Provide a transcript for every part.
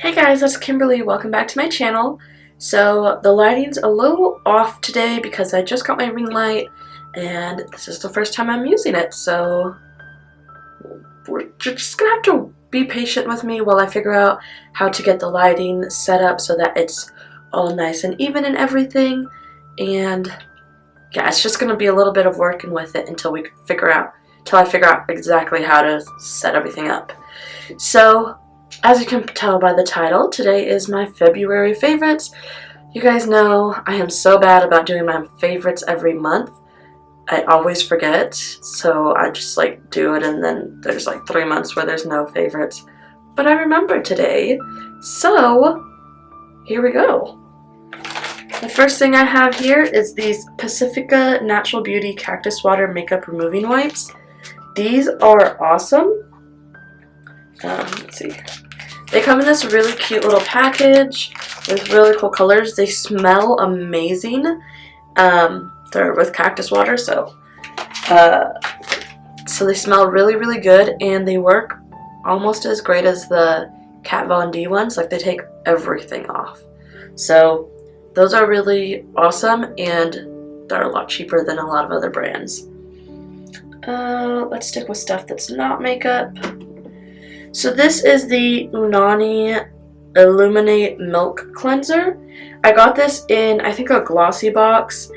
Hey guys, it's Kimberly. Welcome back to my channel. So the lighting's a little off today because I just got my ring light and this is the first time I'm using it, so we're just gonna have to be patient with me while I figure out how to get the lighting set up so that it's all nice and even and everything. And yeah, it's just gonna be a little bit of working with it until I figure out exactly how to set everything up. So as you can tell by the title, today is my February favorites. You guys know I am so bad about doing my favorites every month. I always forget, so I just like do it and then there's like 3 months where there's no favorites. But I remember today, so here we go. The first thing I have here is these Pacifica Natural Beauty Cactus Water Makeup Removing Wipes. These are awesome. Let's see. They come in this really cute little package with really cool colors. They smell amazing. They're with cactus water, so they smell really, really good, and they work almost as great as the Kat Von D ones. Like, they take everything off. So those are really awesome, and they're a lot cheaper than a lot of other brands. Let's stick with stuff that's not makeup. So this is the Unani Il-luminate Milk Cleanser. I got this in, I think, a glossy box,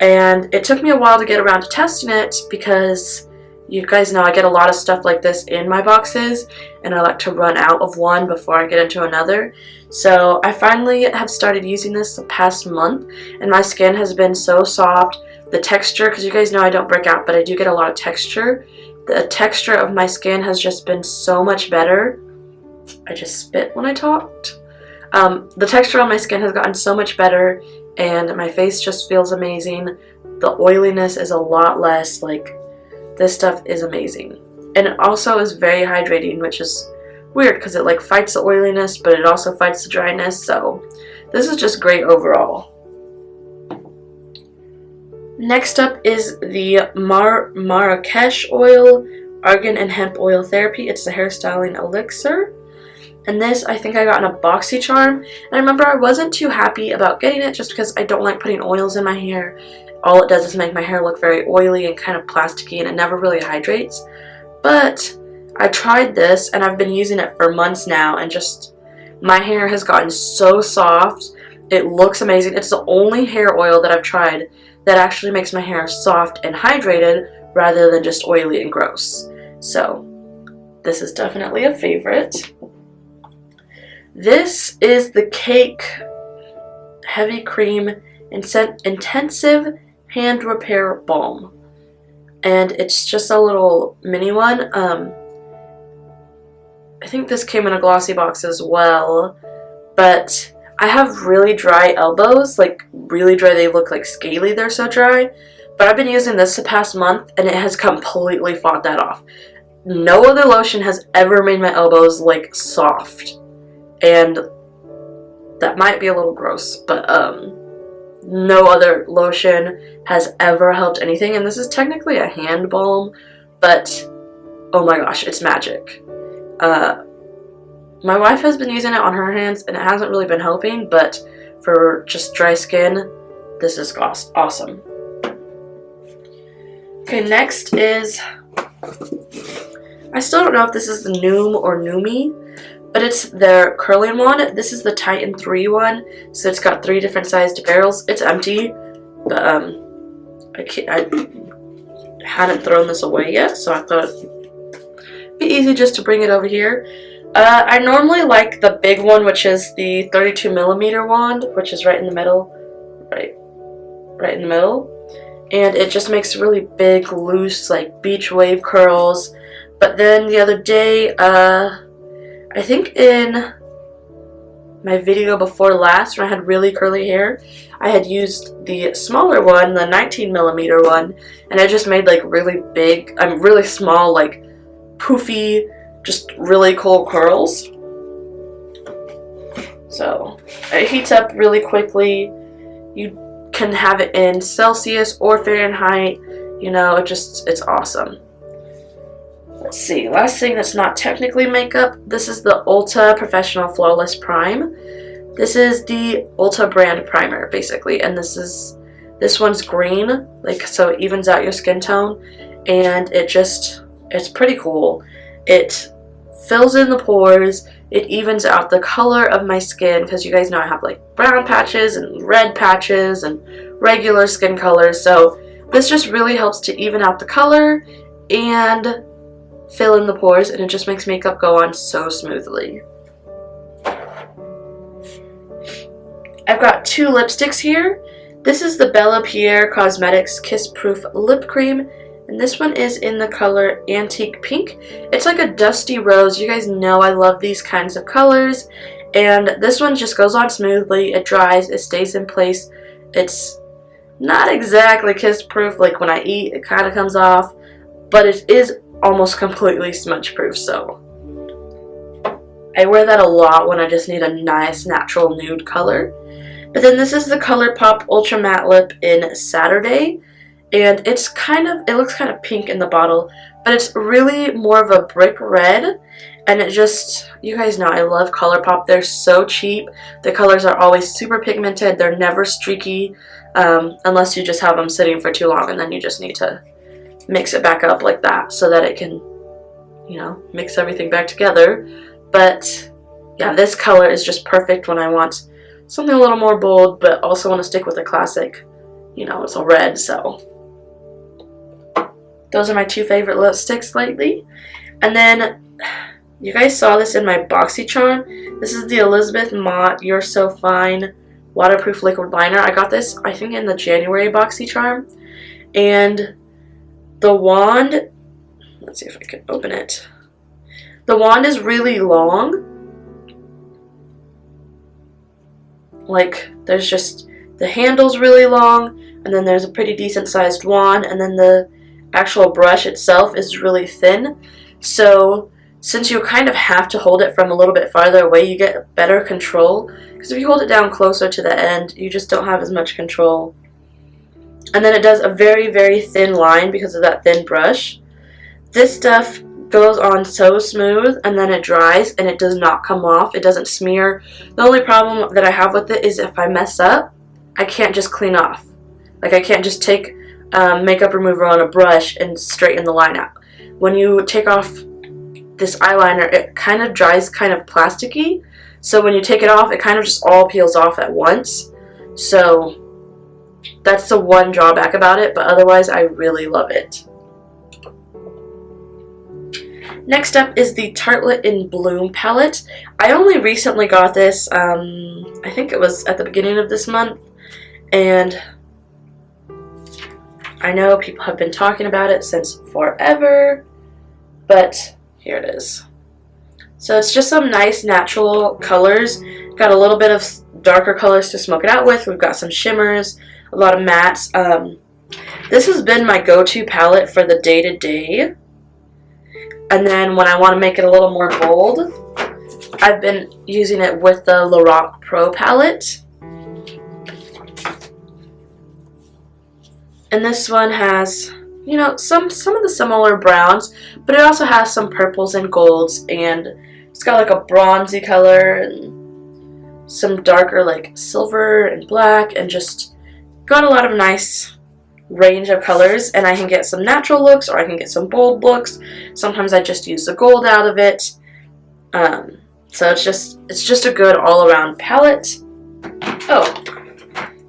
and it took me a while to get around to testing it because you guys know I get a lot of stuff like this in my boxes, and I like to run out of one before I get into another. So I finally have started using this the past month, and my skin has been so soft. The texture, because you guys know I don't break out, but I do get a lot of texture. The texture of my skin has just been so much better. I just spit when I talked. The texture on my skin has gotten so much better, and my face just feels amazing. The oiliness is a lot less. Like, this stuff is amazing. And it also is very hydrating, which is weird because it like fights the oiliness, but it also fights the dryness. So this is just great overall. Next up is the Marakesh Oil Argan and Hemp Oil Therapy. It's the hairstyling elixir. And this, I think I got in a BoxyCharm. And I remember I wasn't too happy about getting it just because I don't like putting oils in my hair. All it does is make my hair look very oily and kind of plasticky, and it never really hydrates. But I tried this and I've been using it for months now, and just my hair has gotten so soft. It looks amazing. It's the only hair oil that I've tried that actually makes my hair soft and hydrated rather than just oily and gross. So this is definitely a favorite. This is the Cake Heavy Cream Intensive Hand Repair Balm. And it's just a little mini one. I think this came in a glossy box as well, but I have really dry elbows, like really dry. They look like scaly, they're so dry. But I've been using this the past month and it has completely fought that off. No other lotion has ever made my elbows like soft. And that might be a little gross, but no other lotion has ever helped anything. And this is technically a hand balm, but oh my gosh, it's magic. My wife has been using it on her hands and it hasn't really been helping, but for just dry skin, this is awesome. Okay, next is, I still don't know if this is the Nume or Nume, but it's their curling one. This is the Titan3 one, so it's got 3 different sized barrels. It's empty, but I hadn't thrown this away yet, so I thought it'd be easy just to bring it over here. I normally like the big one, which is the 32mm wand, which is right in the middle, right in the middle, and it just makes really big, loose, like beach wave curls. But then the other day, I think in my video before last, when I had really curly hair, I had used the smaller one, the 19mm one, and I just made like really big, really small, like poofy, just really cool curls. So it heats up really quickly. You can have it in Celsius or Fahrenheit. You know, it's awesome. Let's see, last thing that's not technically makeup. This is the Ulta Professional Flawless Prime. This is the Ulta brand primer, basically, and this one's green, like, so it evens out your skin tone, and it's pretty cool. It fills in the pores, it evens out the color of my skin, because you guys know I have like brown patches and red patches and regular skin colors, so this just really helps to even out the color and fill in the pores, and it just makes makeup go on so smoothly. I've got two lipsticks here. This is the Bellápierre Cosmetics Kiss Proof Lip Cream, and this one is in the color Antique Pink. It's like a dusty rose. You guys know I love these kinds of colors, and this one just goes on smoothly. It dries, it stays in place. It's not exactly kiss proof, like when I eat it kind of comes off, but it is almost completely smudge proof, so I wear that a lot when I just need a nice natural nude color. But then this is the Colourpop Ultra Matte Lip in Saturday, and it looks kind of pink in the bottle, but it's really more of a brick red, and it just, you guys know I love Colourpop. They're so cheap. The colors are always super pigmented. They're never streaky, unless you just have them sitting for too long, and then you just need to mix it back up like that so that it can, you know, mix everything back together. But yeah, this color is just perfect when I want something a little more bold, but also want to stick with a classic, you know, it's a red. So those are my two favorite lipsticks lately. And then you guys saw this in my BoxyCharm. This is the Elizabeth Mott You're So Fine Waterproof Liquid Liner. I got this, I think, in the January BoxyCharm. And the wand, let's see if I can open it. The wand is really long. Like, there's just, the handle's really long, and then there's a pretty decent sized wand, and then the actual brush itself is really thin. So since you kind of have to hold it from a little bit farther away, you get better control. Because if you hold it down closer to the end, you just don't have as much control. And then it does a very, very thin line because of that thin brush. This stuff goes on so smooth, and then it dries, and it does not come off. It doesn't smear. The only problem that I have with it is if I mess up, I can't just clean off. Like, I can't just take makeup remover on a brush and straighten the line out. When you take off this eyeliner, it kind of dries kind of plasticky. So when you take it off, it kind of just all peels off at once. So that's the one drawback about it, but otherwise I really love it. Next up is the Tartlette in Bloom palette. I only recently got this, I think it was at the beginning of this month, and I know people have been talking about it since forever, but here it is. So it's just some nice natural colors. Got a little bit of darker colors to smoke it out with. We've got some shimmers, a lot of mattes. This has been my go-to palette for the day-to-day. And then when I want to make it a little more bold, I've been using it with the Lorac Pro Palette. And this one has, you know, some of the similar browns, but it also has some purples and golds, and it's got like a bronzy color and some darker like silver and black, and just got a lot of nice range of colors. And I can get some natural looks, or I can get some bold looks. Sometimes I just use the gold out of it. So it's just a good all-around palette. Oh,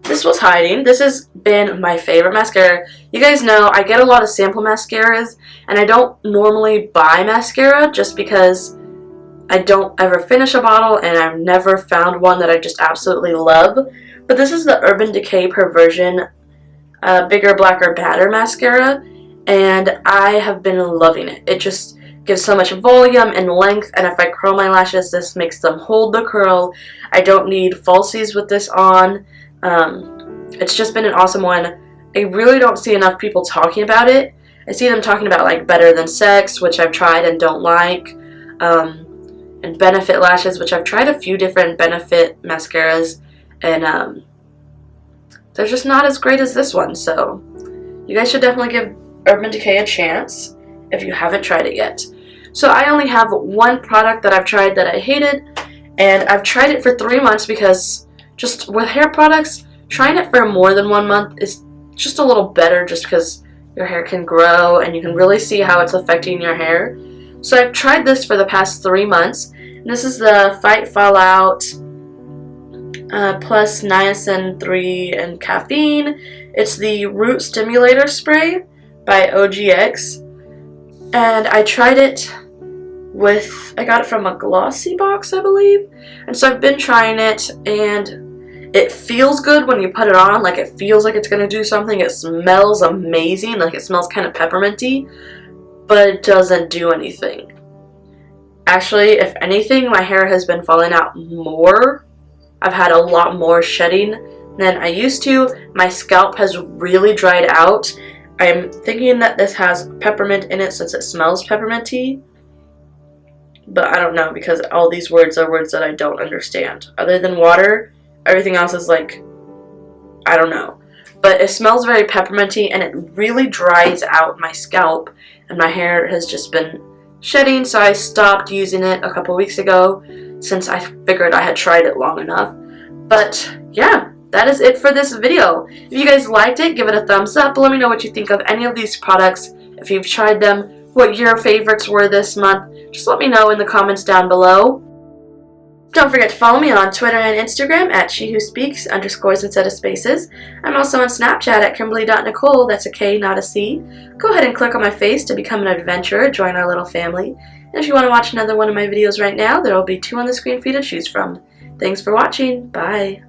this was hiding. This has been my favorite mascara. You guys know I get a lot of sample mascaras, and I don't normally buy mascara just because I don't ever finish a bottle, and I've never found one that I just absolutely love. But this is the Urban Decay Perversion Bigger, Blacker, Badder mascara, and I have been loving it. It just gives so much volume and length, and if I curl my lashes, this makes them hold the curl. I don't need falsies with this on. It's just been an awesome one. I really don't see enough people talking about it. I see them talking about like Better Than Sex, which I've tried and don't like, and Benefit Lashes, which I've tried a few different Benefit mascaras, and they're just not as great as this one. So you guys should definitely give Urban Decay a chance. if you haven't tried it yet. So I only have one product that I've tried that I hated, and I've tried it for 3 months because just with hair products, trying it for more than 1 month is just a little better just because your hair can grow and you can really see how it's affecting your hair. So I've tried this for the past 3 months. This is the Fight Fallout plus niacin 3 and caffeine. It's the Root Stimulator Spray by OGX. And I tried it I got it from a glossy box, I believe. And so I've been trying it, and it feels good when you put it on. Like, it feels like it's going to do something. It smells amazing. Like, it smells kind of pepperminty, but it doesn't do anything. Actually, if anything, my hair has been falling out more. I've had a lot more shedding than I used to. My scalp has really dried out. I'm thinking that this has peppermint in it since it smells pepperminty. But I don't know, because all these words are words that I don't understand. Other than water, everything else is like, I don't know. But it smells very pepperminty, and it really dries out my scalp. And my hair has just been shedding, so I stopped using it a couple weeks ago since I figured I had tried it long enough. But yeah, that is it for this video. If you guys liked it, give it a thumbs up. Let me know what you think of any of these products. If you've tried them, what your favorites were this month. Just let me know in the comments down below. Don't forget to follow me on Twitter and Instagram at SheWhoSpeaks _ instead of spaces. I'm also on Snapchat at Kimberly.Nicole, that's a K, not a C. Go ahead and click on my face to become an adventurer, join our little family. And if you want to watch another one of my videos right now, there will be 2 on the screen for you to choose from. Thanks for watching. Bye.